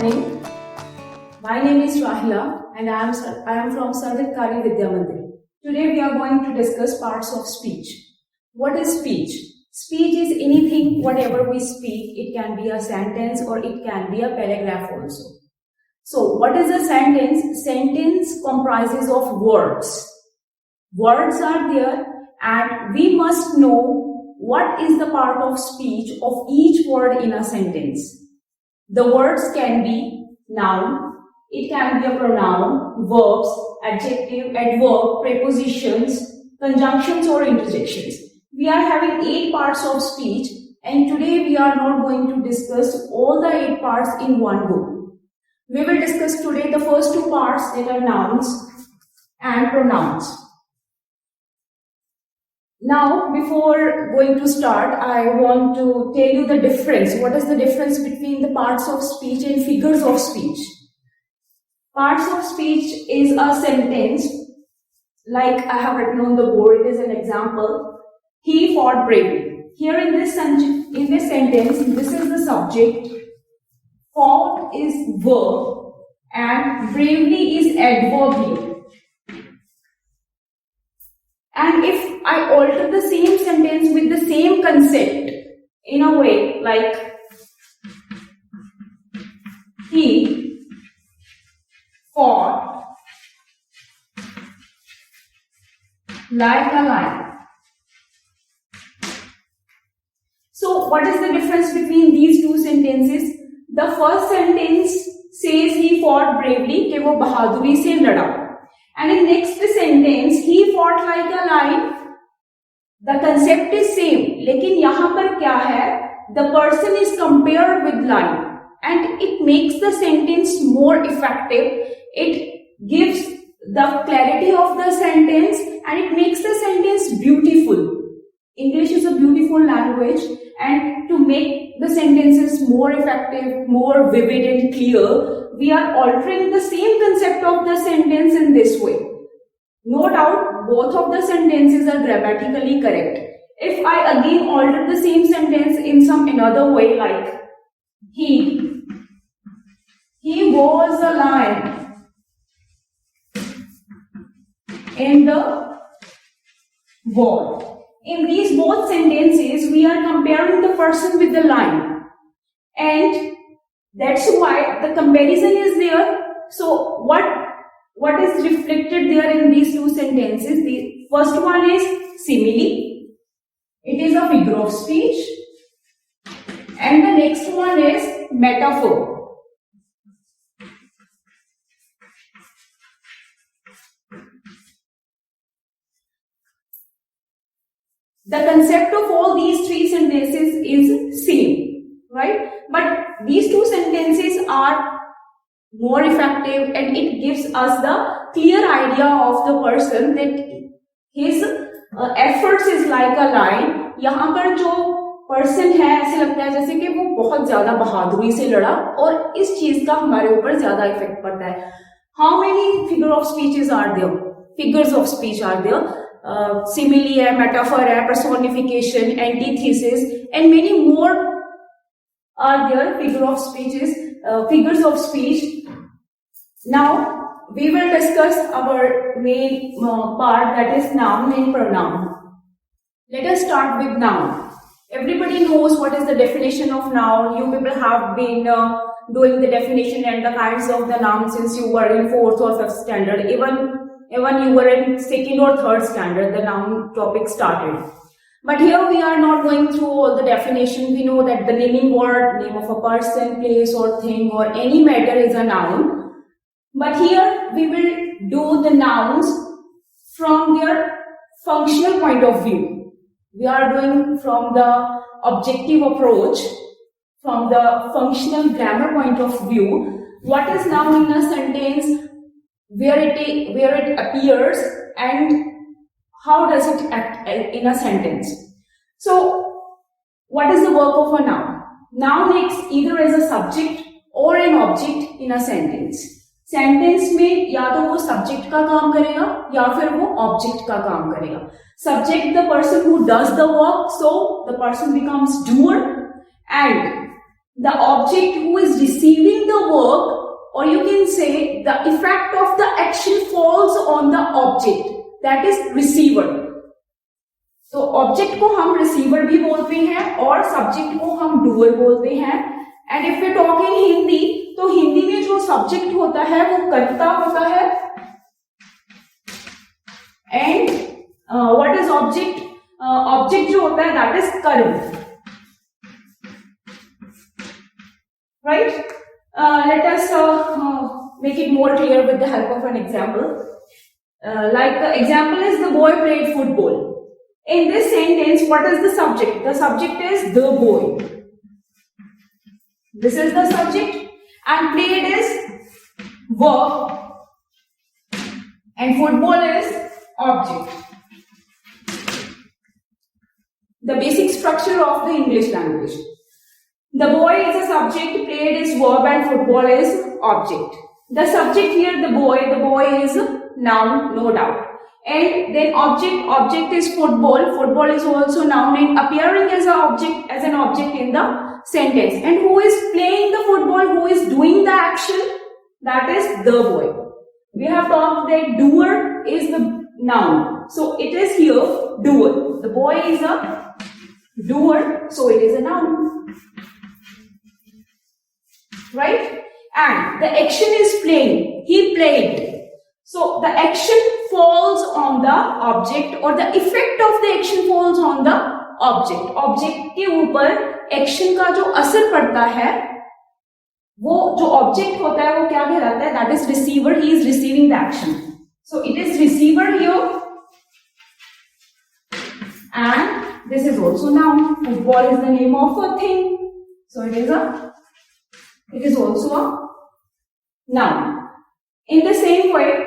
morning. My name is Rahila and I am from Sarvadkari Vidya Mandir. Today we are going to discuss parts of speech. What is speech? Speech is anything, whatever we speak. It can be a sentence or it can be a paragraph also. So what is a sentence? Sentence comprises of words. Words are there and we must know what is the part of speech of each word in a sentence. The words can be noun, it can be a pronoun, verbs, adjective, adverb, prepositions, conjunctions or interjections. We are having 8 parts of speech and today we are not going to discuss all the 8 parts in one go. We will discuss today the first 2 parts, that are nouns and pronouns. Now, before going to start, I want to tell you the difference. What is the difference between the parts of speech and figures of speech? Parts of speech is a sentence, like I have written on the board. It is an example. He fought bravely. Here in this sentence, this is the subject, fought is verb, and bravely is adverb here. And if I alter the same sentence with the same concept in a way like he fought like a lion. So what is the difference between these 2 sentences? The first sentence says he fought bravely, कि वो बहादुरी से लड़ा. And in next sentence, he fought like a lion. The concept is same, लेकिन यहाँ पर क्या है? The person is compared with lion, and it makes the sentence more effective. It gives the clarity of the sentence, and it makes the sentence beautiful. English is a beautiful language, and to make the sentences more effective, more vivid and clear, we are altering the same concept of the sentence in this way. No doubt, both of the sentences are grammatically correct. If I again alter the same sentence in some another way, like he was a lion in the war. In these both sentences, we are comparing the person with the lion, and that's why the comparison is there. So what is reflected there in these 2 sentences? The first one is simile. It is a figure of speech. And the next one is metaphor. The concept of all these 3 sentences is same, right? But these 2 sentences are more effective and it gives us the clear idea of the person that his efforts is like a lion. यहाँ पर जो person है ऐसे लगता है जैसे कि वो बहुत ज्यादा बहादुरी से लड़ा और इस चीज का हमारे ऊपर ज्यादा इफेक्ट पड़ता है. How many figure of speeches are there? Figures of speech are there. Simile है, metaphor है, personification, antithesis, and many more are there. Figures of speech. Now we will discuss our main part, that is noun and pronoun. Let us start with noun. Everybody knows what is the definition of noun. You people have been doing the definition and the kinds of the noun since you were in 4th or 5th standard. Even you were in 2nd or 3rd standard, the noun topic started. But here we are not going through all the definition. We know that the naming word, name of a person, place or thing or any matter is a noun. But here we will do the nouns from their functional point of view. We are doing from the objective approach, from the functional grammar point of view. What is noun in a sentence, where it appears, and how does it act in a sentence? So, what is the work of a noun? Noun acts either as a subject or an object in a sentence. Sentence में या तो वो subject का काम करेगा या फिर वो ऑब्जेक्ट का काम करेगा. Subject the person who does the work, so the person becomes doer, and the object who is receiving the work, or you can say the effect of the action falls on the object, that is receiver. तो object को हम receiver भी बोलते हैं और subject को हम doer बोलते हैं. And if we talk in Hindi, तो हिंदी में जो सब्जेक्ट होता है वो कर्ता होता है. And what is object? Object जो होता है दैट इज कर्म. Right? Let us make it more clear with the help of an example. Like the example is the boy played football. In this sentence, what is the subject? The subject is the boy. This is the subject, and played is verb, and football is object. The basic structure of the English language. The boy is a subject, played is verb, and football is object. The subject here, the boy is noun, no doubt. And then object is football. Football is also noun and appearing as an object in the sentence. And who is playing the football? Who is doing the action? That is the boy. We have talked that doer is the noun. So it is here doer. The boy is a doer, so it is a noun. Right? And the action is playing. He played. So the action falls on the object, or the effect of the action falls on the object. Object के ऊपर action का जो असर पड़ता है, वो जो object होता है वो क्या कहलाता है? That is receiver. He is receiving the action. So it is receiver here. And this is also noun. Football is the name of a thing. So it is also a noun. In the same way,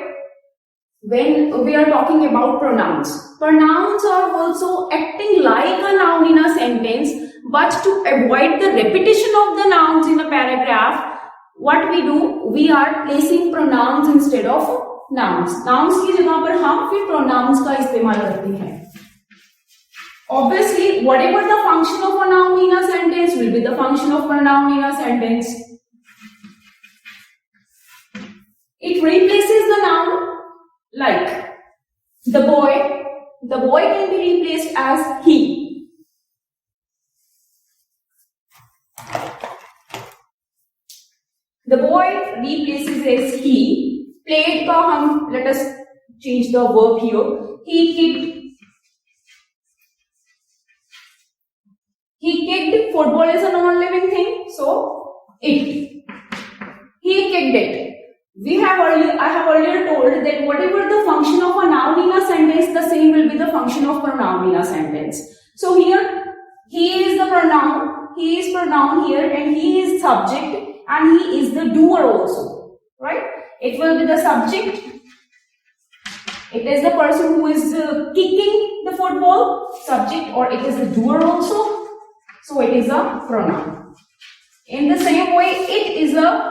when we are talking about pronouns are also acting like a noun in a sentence, but to avoid the repetition of the nouns in a paragraph, what we do, we are placing pronouns instead of nouns. Nouns की जगह पर हम फिर pronouns का इस्तेमाल करते हैं. Obviously, whatever the function of a noun in a sentence will be the function of pronoun in a sentence. It replaces the noun, like the boy. The boy can be replaced as he. The boy replaces as he. Played का हम, let us change the verb here. He kicked. He kicked. Football is a non-living thing, so it. He kicked it. I have earlier told that whatever the function of a noun in a sentence, the same will be the function of pronoun in a sentence. So here, he is the pronoun. He is pronoun here, and he is subject, and he is the doer also. Right? It will be the subject. It is the person who is kicking the football, subject, or it is the doer also. So it is a pronoun. In the same way, it is a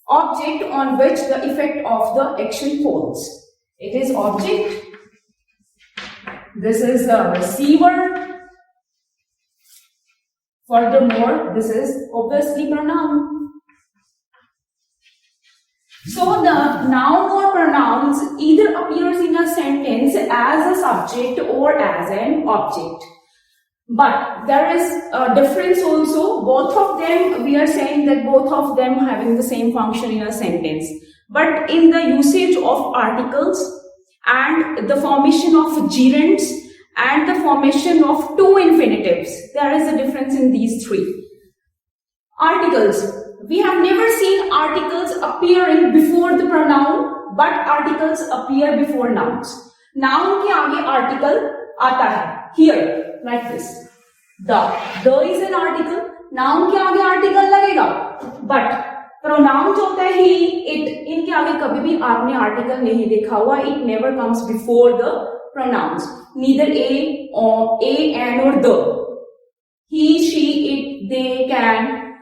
object on which the effect of the action falls. It is object. This is the receiver. Furthermore, this is obviously pronoun. So the noun or pronouns either appears in a sentence as a subject or as an object. But there is a difference also. Both of them, we are saying that both of them having the same function in a sentence. But in the usage of articles and the formation of gerunds and the formation of two infinitives, there is a difference in these three. Articles. We have never seen articles appearing before the pronoun, but articles appear before nouns. Noun के आगे article आता है. Here, like this. The is an article. Noun के आगे article लगेगा. But pronoun जो होता है he, it, इनके आगे कभी भी आपने article नहीं देखा हुआ. It never comes before the pronouns. Neither a, or a, an or the. He, she, it, they, can,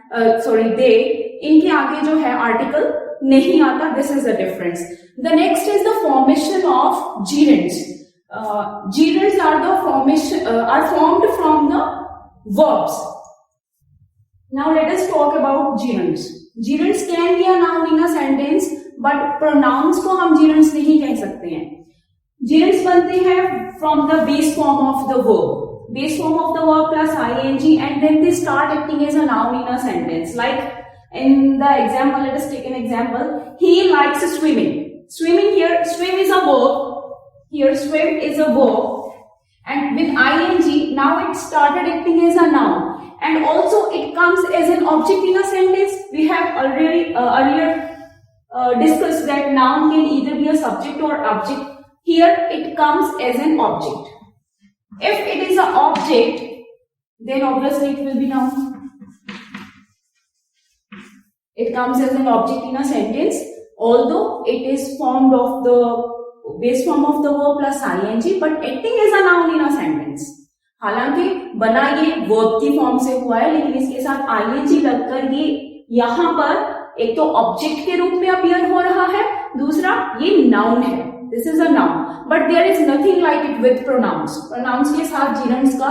they. इनके आगे जो है article नहीं आता. This is the difference. The next is the formation of gerunds. Gerunds are formed from the verbs. Now let us talk about gerunds. Gerunds can be a noun in a sentence, but pronouns को हम gerunds नहीं कह सकते हैं. Gerunds बनते हैं from the base form of the verb. Base form of the verb plus ing, and then they start acting as a noun in a sentence. Like in the example, let us take an example. He likes swimming. Swimming here, swim is a verb. Here swim is a verb, and with ing now it started acting as a noun. And also it comes as an object in a sentence. We have already earlier discussed that noun can either be a subject or object. Here it comes as an object. If it is an object, then obviously it will be noun. It comes as an object in a sentence, although it is formed of the base form of the verb plus ing, but acting as a noun in a sentence. हालांकि बना ये verb की form से हुआ है, लेकिन इसके साथ आईएनजी लगकर ये यहां पर एक तो ऑब्जेक्ट के रूप में अपीयर हो रहा है, दूसरा ये नाउन है. This is a noun, but there is nothing like it with pronouns. Pronouns के साथ जीरंड्स का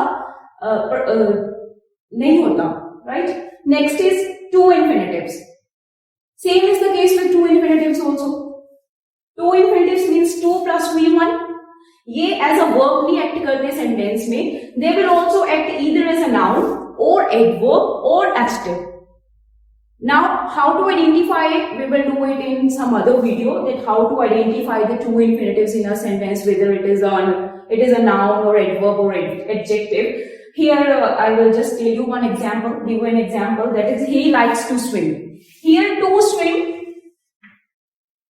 नहीं होता, right. Next is to infinitives. Same is the case with to infinitives also. To infinitives means to plus V1. ये as a verb भी act करते sentence में. They will also act either as a noun और adverb और adjective. Now, how to identify it? We will do it in some other video. That how to identify the two infinitives in a sentence, whether it is a noun or adverb or adjective. Here, I will just tell you one example. Give you an example. That is, he likes to swim. Here, to swim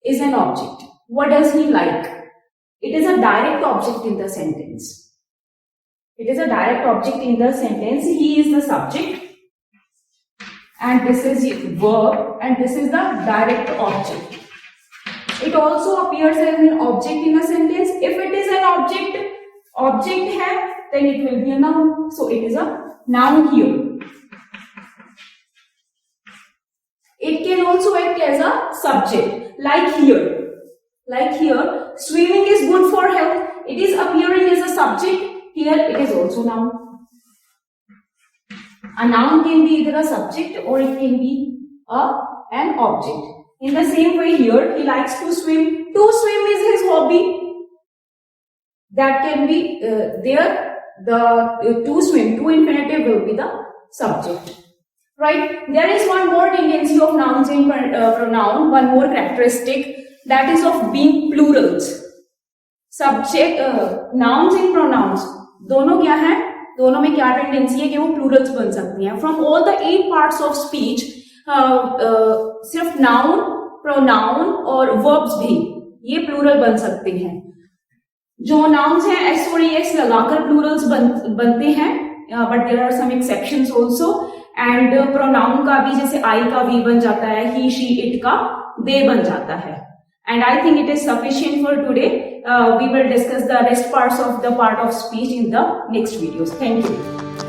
is an object. What does he like? It is a direct object in the sentence. It is a direct object in the sentence. He is the subject. And this is verb, and this is the direct object. It also appears as an object in a sentence. If it is an object है, then it will be a noun. So it is a noun here. It can also act as a subject, like here. Swimming is good for health. It is appearing as a subject. Here it is also noun. A noun can be either a subject or it can be an object. In the same way here, he likes to swim. To swim is his hobby. That can be there. The to swim, to infinitive will be the subject. Right? There is one more tendency of nouns and pronoun, one more characteristic, that is of being plurals. Subject, nouns and pronouns, दोनों क्या है? दोनों में क्या tendency है कि वो Plurals बन सकती हैं. From all the 8 parts of speech, सिर्फ नाउन, प्रोनाउन और वर्ब्स भी ये प्लूरल बन सकते हैं. जो नाउन्स हैं एस और एस लगाकर प्लूरल्स बनते हैं, but there are some exceptions also. And pronoun का भी, जैसे आई का वी बन जाता है, ही शी इट का दे बन जाता है. And I think it is sufficient for today. We will discuss the rest parts of the part of speech in the next videos. Thank you.